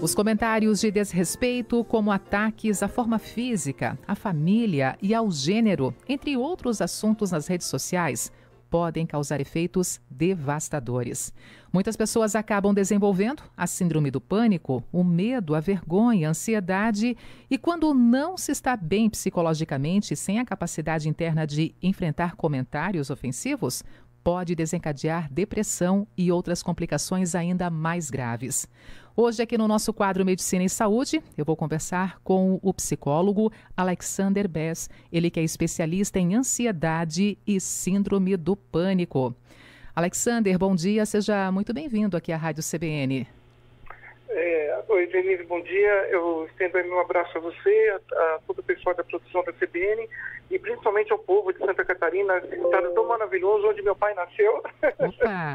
Os comentários de desrespeito, como ataques à forma física, à família e ao gênero, entre outros assuntos nas redes sociais, podem causar efeitos devastadores. Muitas pessoas acabam desenvolvendo a síndrome do pânico, o medo, a vergonha, a ansiedade e, quando não se está bem psicologicamente, sem a capacidade interna de enfrentar comentários ofensivos, pode desencadear depressão e outras complicações ainda mais graves. Hoje, aqui no nosso quadro Medicina e Saúde, eu vou conversar com o psicólogo Alexander Bess, ele que é especialista em ansiedade e síndrome do pânico. Alexander, bom dia, seja muito bem-vindo aqui à Rádio CBN. Oi, Denise, bom dia. Eu estendo aí meu abraço a você, a todo o pessoal da produção da CBN e principalmente ao povo de Santa Catarina, esse estado tão maravilhoso onde meu pai nasceu. Opa!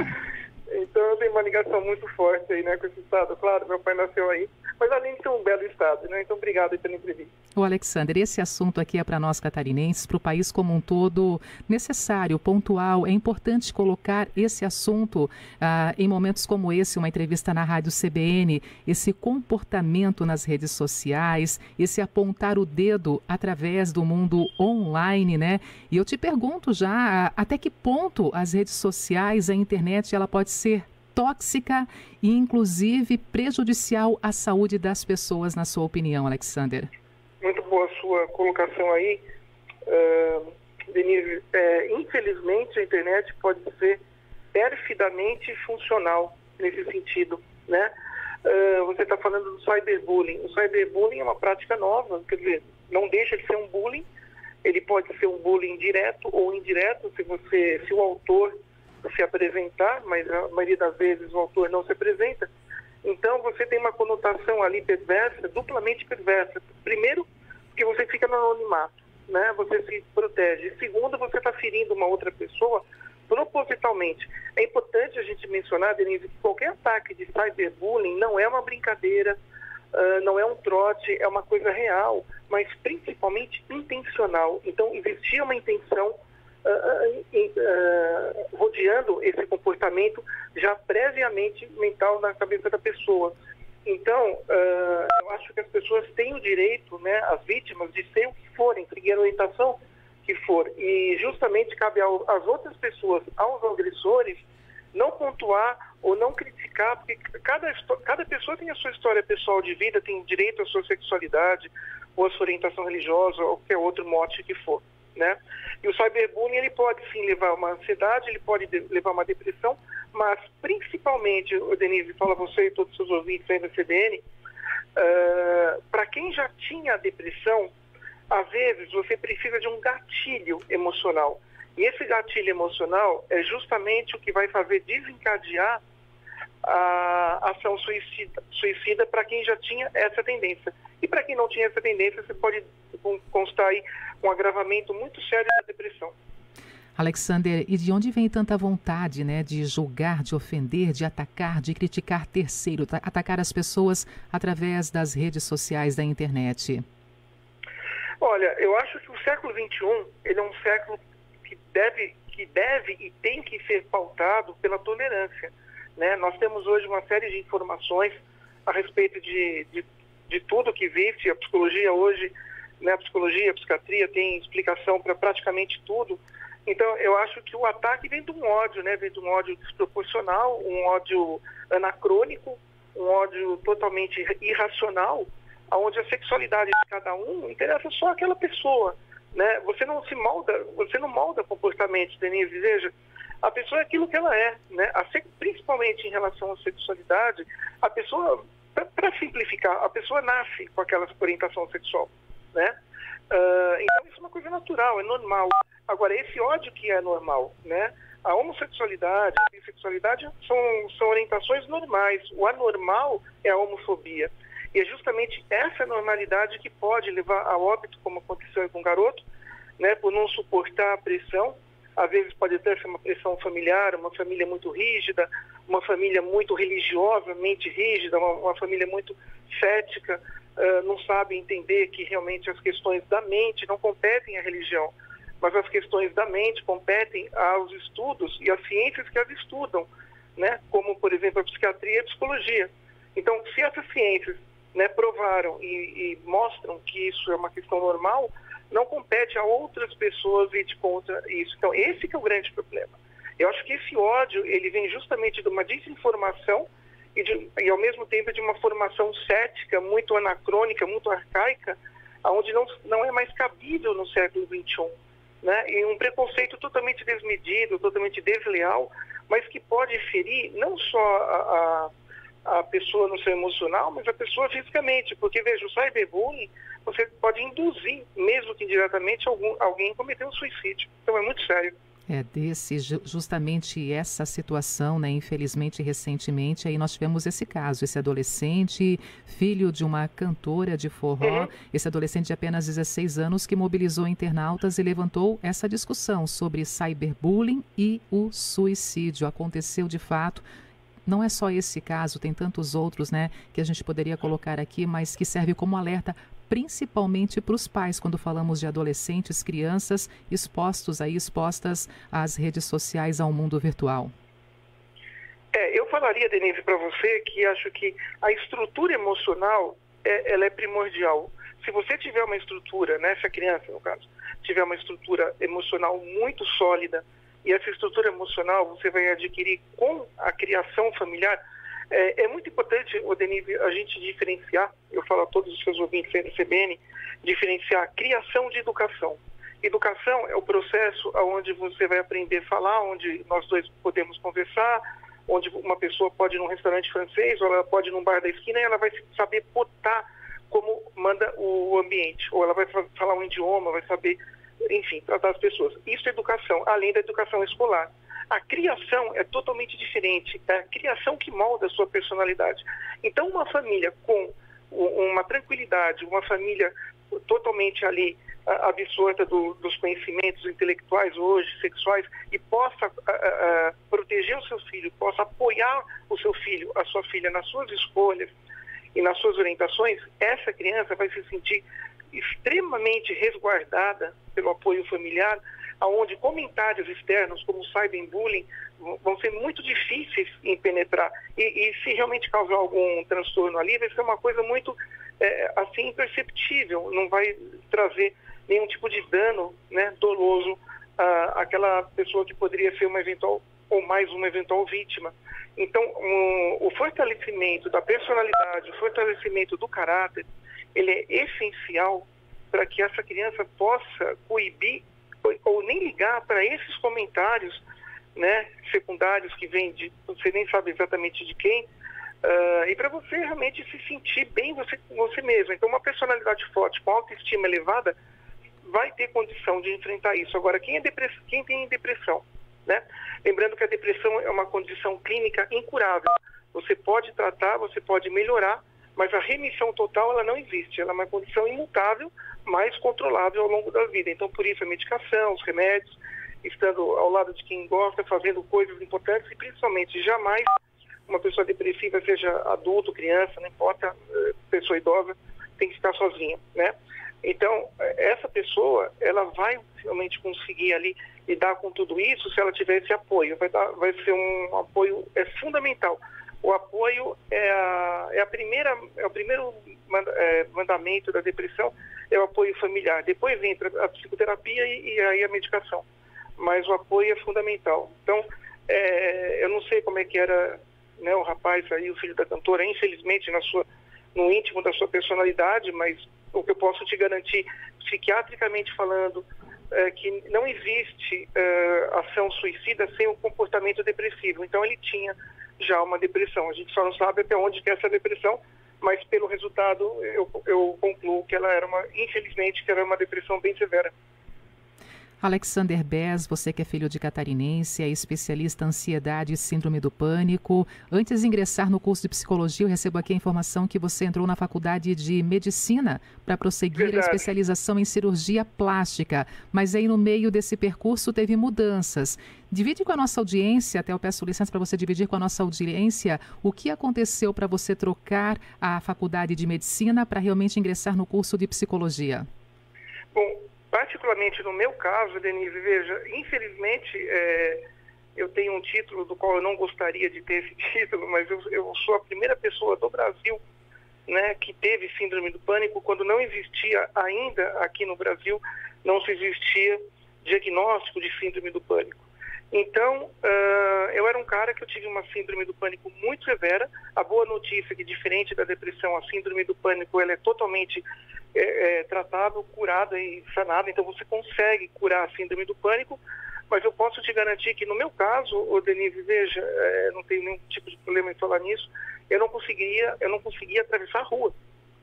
Então eu tenho uma ligação muito forte aí, né, com esse estado. Claro, meu pai nasceu aí, mas além de ser um belo estado, né? Então obrigado aí pela entrevista. O Alexander, esse assunto aqui é para nós catarinenses, para o país como um todo, necessário, pontual. É importante colocar esse assunto em momentos como esse, uma entrevista na Rádio CBN, esse comportamento nas redes sociais, esse apontar o dedo através do mundo online, né? E eu te pergunto já, até que ponto as redes sociais, a internet, ela pode ser tóxica e, inclusive, prejudicial à saúde das pessoas, na sua opinião, Alexander? Muito boa a sua colocação aí, Denise. Infelizmente, a internet pode ser perfidamente funcional nesse sentido, né? Você está falando do cyberbullying. O cyberbullying é uma prática nova, quer dizer, não deixa de ser um bullying. Ele pode ser um bullying direto ou indireto, se o autor se apresentar, mas a maioria das vezes o autor não se apresenta. Então você tem uma conotação ali perversa, duplamente perversa. Primeiro, porque você fica no anonimato, né? Você se protege. Segundo, você está ferindo uma outra pessoa propositalmente. É importante a gente mencionar, Denise, que qualquer ataque de cyberbullying não é uma brincadeira, não é um trote, é uma coisa real, mas principalmente intencional. Então existia uma intenção rodeando esse comportamento já previamente mental na cabeça da pessoa. Então, eu acho que as pessoas têm o direito, né, as vítimas, de ser o que forem, seguir a orientação que for. E justamente cabe às outras pessoas, aos agressores, não pontuar ou não criticar, porque cada pessoa tem a sua história pessoal de vida, tem direito à sua sexualidade, ou à sua orientação religiosa, ou qualquer outro mote que for, né? E o cyberbullying, ele pode sim levar a uma ansiedade, ele pode levar a uma depressão, mas principalmente, Denise, fala você e todos os seus ouvintes aí da CBN, para quem já tinha a depressão, às vezes você precisa de um gatilho emocional. E esse gatilho emocional é justamente o que vai fazer desencadear a ação suicida para quem já tinha essa tendência. E para quem não tinha essa tendência, você pode constar aí um agravamento muito sério da depressão. Alexander, e de onde vem tanta vontade, né, de julgar, de ofender, de atacar, de criticar terceiro, atacar as pessoas através das redes sociais da internet? Olha, eu acho que o século XXI, ele é um século que deve e tem que ser pautado pela tolerância, né? Nós temos hoje uma série de informações a respeito de tudo que existe. A psicologia hoje, né, a psiquiatria tem explicação para praticamente tudo. Então, eu acho que o ataque vem de um ódio, né? Vem de um ódio desproporcional, um ódio anacrônico, um ódio totalmente irracional, onde a sexualidade de cada um interessa só aquela pessoa, né? Você não molda comportamento, Denise. Veja, a pessoa é aquilo que ela é, né? Principalmente em relação à sexualidade, a pessoa, para simplificar, a pessoa nasce com aquela orientação sexual, né? Então isso é uma coisa natural, é normal. Agora, esse ódio que é normal, né? A homossexualidade, a bissexualidade são orientações normais. O anormal é a homofobia. E é justamente essa normalidade que pode levar a óbito, como aconteceu com um garoto, né, por não suportar a pressão. Às vezes pode até ser uma pressão familiar, uma família muito rígida, uma família muito religiosamente rígida, uma família muito cética, não sabe entender que realmente as questões da mente não competem à religião, mas as questões da mente competem aos estudos e às ciências que as estudam, né, como, por exemplo, a psiquiatria e a psicologia. Então, se essas ciências, né, provaram e mostram que isso é uma questão normal, não compete a outras pessoas ir de contra isso. Então, esse que é o grande problema. Eu acho que esse ódio, ele vem justamente de uma desinformação e ao mesmo tempo de uma formação cética muito anacrônica, muito arcaica, onde não é mais cabível no século XXI. Né? E um preconceito totalmente desmedido, totalmente desleal, mas que pode ferir não só a pessoa no seu emocional, mas a pessoa fisicamente. Porque, veja, o cyberbullying, você pode induzir, mesmo que indiretamente, alguém a cometer um suicídio. Então é muito sério. Justamente essa situação, né? Infelizmente, recentemente, aí nós tivemos esse caso, esse adolescente, filho de uma cantora de forró, esse adolescente de apenas 16 anos que mobilizou internautas e levantou essa discussão sobre cyberbullying e o suicídio. Aconteceu de fato. Não é só esse caso, tem tantos outros, né, que a gente poderia colocar aqui, mas que serve como alerta principalmente para os pais, quando falamos de adolescentes, crianças expostas às redes sociais, ao mundo virtual. Eu falaria, Denise, para você que acho que a estrutura emocional ela é primordial. Se você tiver uma estrutura, né, se a criança, no caso, tiver uma estrutura emocional muito sólida, e essa estrutura emocional você vai adquirir com a criação familiar, é muito importante, Denise, a gente diferenciar, eu falo a todos os seus ouvintes aí da CBN, diferenciar criação de educação. Educação é o processo onde você vai aprender a falar, onde nós dois podemos conversar, onde uma pessoa pode ir num restaurante francês, ou ela pode ir num bar da esquina, e ela vai saber botar como manda o ambiente, ou ela vai falar um idioma, vai saber, enfim, tratar as pessoas. Isso é educação, além da educação escolar. A criação é totalmente diferente, é a criação que molda a sua personalidade. Então, uma família com uma tranquilidade, uma família totalmente ali absorta dos conhecimentos intelectuais hoje, sexuais, e possa proteger o seu filho, possa apoiar o seu filho, a sua filha nas suas escolhas e nas suas orientações, essa criança vai se sentir extremamente resguardada pelo apoio familiar, onde comentários externos, como o cyberbullying, vão ser muito difíceis em penetrar. E se realmente causar algum transtorno ali, vai ser uma coisa muito, assim, imperceptível. Não vai trazer nenhum tipo de dano, né, doloso àquela pessoa que poderia ser uma eventual ou mais uma eventual vítima. Então, o fortalecimento da personalidade, o fortalecimento do caráter, ele é essencial para que essa criança possa coibir ou nem ligar para esses comentários, né, secundários que vêm de, você nem sabe exatamente de quem, e para você realmente se sentir bem você mesmo. Então, uma personalidade forte, com autoestima elevada, vai ter condição de enfrentar isso. Agora, quem tem depressão, né? Lembrando que a depressão é uma condição clínica incurável. Você pode tratar, você pode melhorar, mas a remissão total ela não existe. Ela é uma condição imutável, mas controlável ao longo da vida. Então, por isso, a medicação, os remédios, estando ao lado de quem gosta, fazendo coisas importantes e, principalmente, jamais uma pessoa depressiva, seja adulto, criança, não importa, pessoa idosa, tem que ficar sozinha, né? Então, essa pessoa, ela vai realmente conseguir ali lidar com tudo isso se ela tiver esse apoio. Vai ser um apoio fundamental. O apoio é o primeiro mandamento da depressão, é o apoio familiar. Depois entra a psicoterapia e aí a medicação. Mas o apoio é fundamental. Então, eu não sei como é que era, né, o rapaz aí, o filho da cantora, infelizmente no íntimo da sua personalidade, mas o que eu posso te garantir, psiquiatricamente falando, que não existe ação suicida sem o comportamento depressivo. Então, ele tinha já uma depressão. A gente só não sabe até onde que é essa depressão, mas pelo resultado eu concluo que ela infelizmente, que era uma depressão bem severa. Alexander Bez, você que é filho de catarinense, é especialista em ansiedade e síndrome do pânico. Antes de ingressar no curso de psicologia, eu recebo aqui a informação que você entrou na faculdade de medicina para prosseguir a especialização em cirurgia plástica. Mas aí no meio desse percurso teve mudanças. Divide com a nossa audiência, até eu peço licença para você dividir com a nossa audiência, o que aconteceu para você trocar a faculdade de medicina para realmente ingressar no curso de psicologia? Bom, particularmente no meu caso, Denise, veja, infelizmente eu tenho um título do qual eu não gostaria de ter esse título, mas eu sou a primeira pessoa do Brasil, né, que teve síndrome do pânico quando não existia ainda aqui no Brasil, não se existia diagnóstico de síndrome do pânico. Então, eu era um cara que eu tive uma síndrome do pânico muito severa. A boa notícia é que, diferente da depressão, a síndrome do pânico ela é totalmente tratável, curada e sanada. Então, você consegue curar a síndrome do pânico, mas eu posso te garantir que, no meu caso, Denise, veja, não tenho nenhum tipo de problema em falar nisso, eu não conseguia atravessar a rua,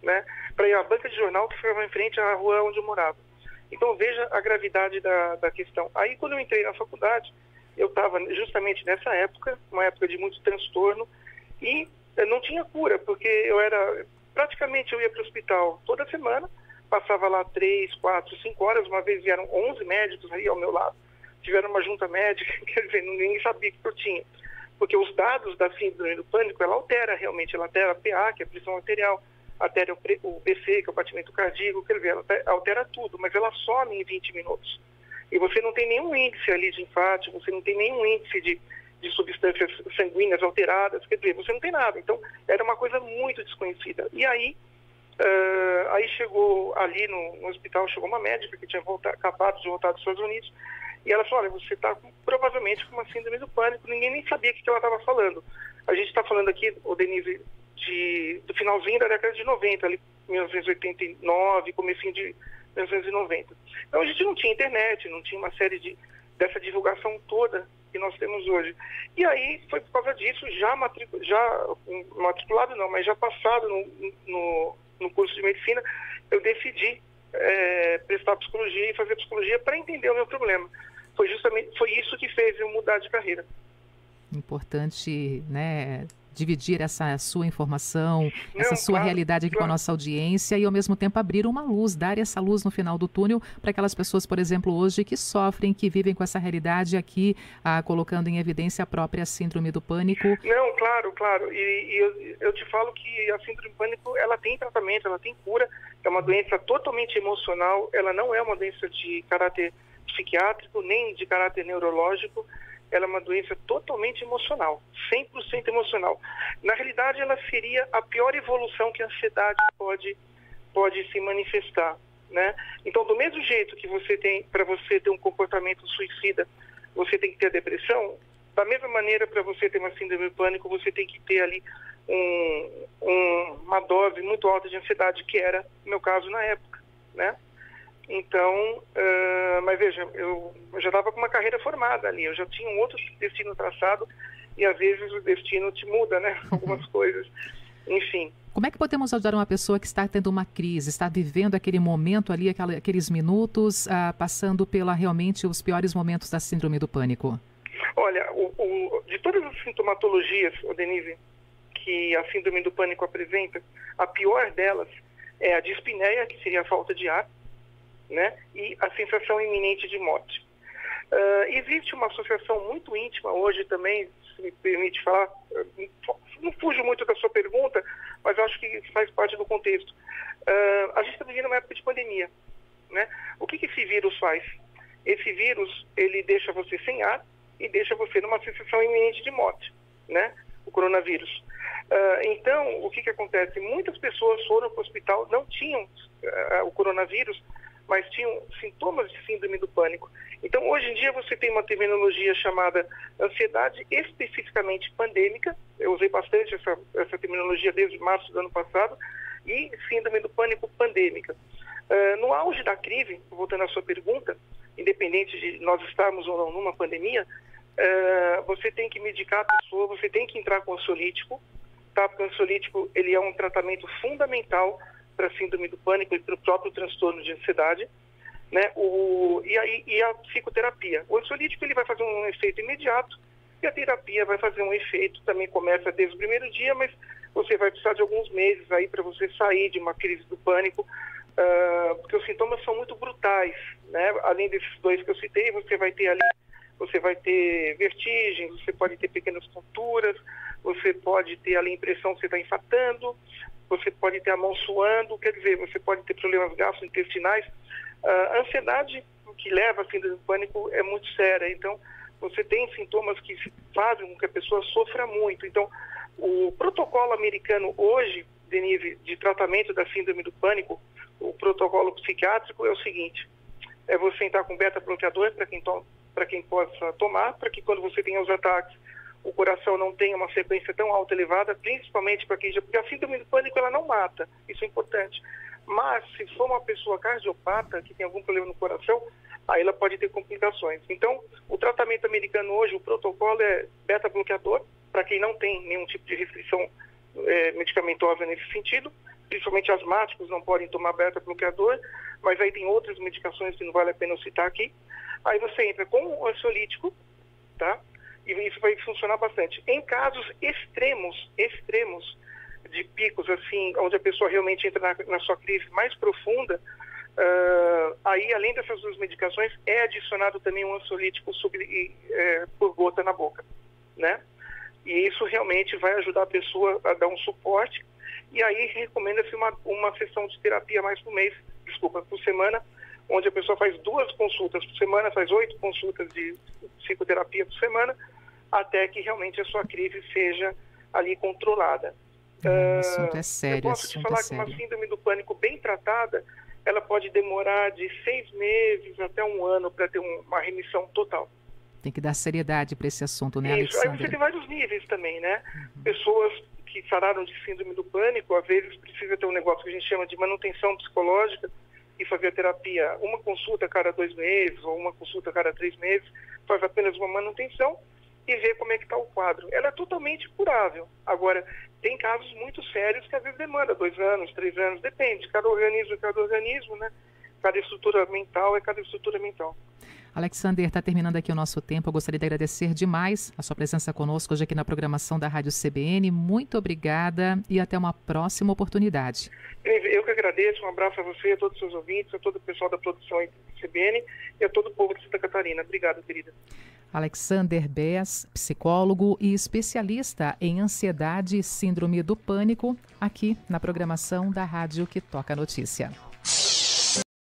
né, para ir à banca de jornal que ficava em frente à rua onde eu morava. Então, veja a gravidade da questão. Aí, quando eu entrei na faculdade, eu estava justamente nessa época, uma época de muito transtorno, e não tinha cura, porque praticamente eu ia para o hospital toda semana, passava lá 3, 4, 5 horas, uma vez vieram 11 médicos aí ao meu lado, tiveram uma junta médica, quer dizer, ninguém sabia o que eu tinha, porque os dados da síndrome do pânico, ela altera realmente, ela altera a PA, que é a pressão arterial, altera o BC, que é o batimento cardíaco, quer dizer, ela altera tudo, mas ela some em 20 minutos. E você não tem nenhum índice ali de infarto, você não tem nenhum índice de substâncias sanguíneas alteradas, quer dizer, você não tem nada. Então, era uma coisa muito desconhecida. E aí, chegou ali no hospital, chegou uma médica que tinha acabado de voltar dos Estados Unidos, e ela falou, olha, você está provavelmente com uma síndrome do pânico, ninguém nem sabia o que ela estava falando. A gente está falando aqui, Denise, do finalzinho da década de 90, ali 1989, comecinho de 1990. Então a gente não tinha internet, não tinha uma série dessa divulgação toda que nós temos hoje. E aí foi por causa disso, já matriculado não, mas já passado no curso de medicina, eu decidi prestar psicologia e fazer psicologia para entender o meu problema. Foi isso que fez eu mudar de carreira. Importante, né, dividir essa sua informação, essa sua realidade aqui com a nossa audiência e, ao mesmo tempo, abrir uma luz, dar essa luz no final do túnel para aquelas pessoas, por exemplo, hoje que sofrem, que vivem com essa realidade aqui, colocando em evidência a própria síndrome do pânico. Não, claro. E eu te falo que a síndrome do pânico, ela tem tratamento, ela tem cura, é uma doença totalmente emocional, ela não é uma doença de caráter psiquiátrico, nem de caráter neurológico. Ela é uma doença totalmente emocional, 100% emocional. Na realidade, ela seria a pior evolução que a ansiedade pode se manifestar, né? Então, do mesmo jeito que você tem, para você ter um comportamento suicida, você tem que ter a depressão, da mesma maneira, para você ter uma síndrome do pânico, você tem que ter ali uma dose muito alta de ansiedade, que era o meu caso na época, né? Então, mas veja, eu já estava com uma carreira formada ali, eu já tinha um outro destino traçado e às vezes o destino te muda, né? Algumas coisas, enfim. Como é que podemos ajudar uma pessoa que está tendo uma crise, está vivendo aquele momento ali, aqueles minutos, passando realmente os piores momentos da síndrome do pânico? Olha, de todas as sintomatologias, Denise, que a síndrome do pânico apresenta, a pior delas é a dispneia, que seria a falta de ar, né? E a sensação iminente de morte. Existe uma associação muito íntima hoje também, se me permite falar, não fujo muito da sua pergunta, mas acho que faz parte do contexto. A gente está vivendo uma época de pandemia, né? O que esse vírus faz? Esse vírus, ele deixa você sem ar e deixa você numa sensação iminente de morte, né? O coronavírus. Então, o que acontece? Muitas pessoas foram para o hospital, não tinham o coronavírus, mas tinham sintomas de síndrome do pânico. Então, hoje em dia, você tem uma terminologia chamada ansiedade especificamente pandêmica, eu usei bastante essa terminologia desde março do ano passado, e síndrome do pânico pandêmica. No auge da crise, voltando à sua pergunta, independente de nós estarmos ou não numa pandemia, você tem que medicar a pessoa, você tem que entrar com ansiolítico, tá? Porque o ansiolítico, ele é um tratamento fundamental para a síndrome do pânico e para o próprio transtorno de ansiedade, né? E a psicoterapia. O ansiolítico, ele vai fazer um efeito imediato e a terapia vai fazer um efeito, também começa desde o primeiro dia, mas você vai precisar de alguns meses aí para você sair de uma crise do pânico, porque os sintomas são muito brutais, né? Além desses dois que eu citei, você vai ter vertigem, você pode ter pequenas tonturas, você pode ter ali a impressão que você está infartando, você pode ter a mão suando, quer dizer, você pode ter problemas gastrointestinais. A ansiedade que leva a síndrome do pânico é muito séria, então você tem sintomas que fazem com que a pessoa sofra muito. Então, o protocolo americano hoje, Denise, de tratamento da síndrome do pânico, o protocolo psiquiátrico é o seguinte: é você entrar com beta-bloqueador para quem possa tomar, para que quando você tenha os ataques, o coração não tenha uma frequência tão alta elevada, principalmente para quem já... Porque a síndrome do pânico, ela não mata, isso é importante. Mas, se for uma pessoa cardiopata, que tem algum problema no coração, aí ela pode ter complicações. Então, o tratamento americano hoje, o protocolo é beta-bloqueador, para quem não tem nenhum tipo de restrição medicamentosa nesse sentido, principalmente asmáticos não podem tomar beta-bloqueador, mas aí tem outras medicações que não vale a pena eu citar aqui. Aí você entra com um ansiolítico, tá? E isso vai funcionar bastante. Em casos extremos de picos, assim, onde a pessoa realmente entra na sua crise mais profunda, aí, além dessas duas medicações, é adicionado também um ansiolítico por gota na boca, né? E isso realmente vai ajudar a pessoa a dar um suporte. E aí recomenda-se uma sessão de terapia por semana, onde a pessoa faz 2 consultas por semana, faz 8 consultas de psicoterapia por semana, até que realmente a sua crise seja ali controlada. O assunto é sério. Eu posso te falar que uma síndrome do pânico bem tratada, ela pode demorar de 6 meses até 1 ano para ter uma remissão total. Tem que dar seriedade para esse assunto, né, Isso. Alexandre? Aí você tem vários níveis também, né? Pessoas que sararam de síndrome do pânico, às vezes precisa ter um negócio que a gente chama de manutenção psicológica e fazer a terapia, uma consulta a cada 2 meses ou uma consulta a cada 3 meses, faz apenas uma manutenção e vê como é que está o quadro. Ela é totalmente curável. Agora, tem casos muito sérios que às vezes demanda 2 anos, 3 anos, depende, cada organismo, né? Cada estrutura mental é cada estrutura mental. Alexander, está terminando aqui o nosso tempo. Eu gostaria de agradecer demais a sua presença conosco hoje aqui na programação da Rádio CBN. Muito obrigada e até uma próxima oportunidade. Eu que agradeço. Um abraço a você, a todos os seus ouvintes, a todo o pessoal da produção aí do CBN e a todo o povo de Santa Catarina. Obrigado, querida. Alexander Bess, psicólogo e especialista em ansiedade e síndrome do pânico, aqui na programação da Rádio que Toca Notícia.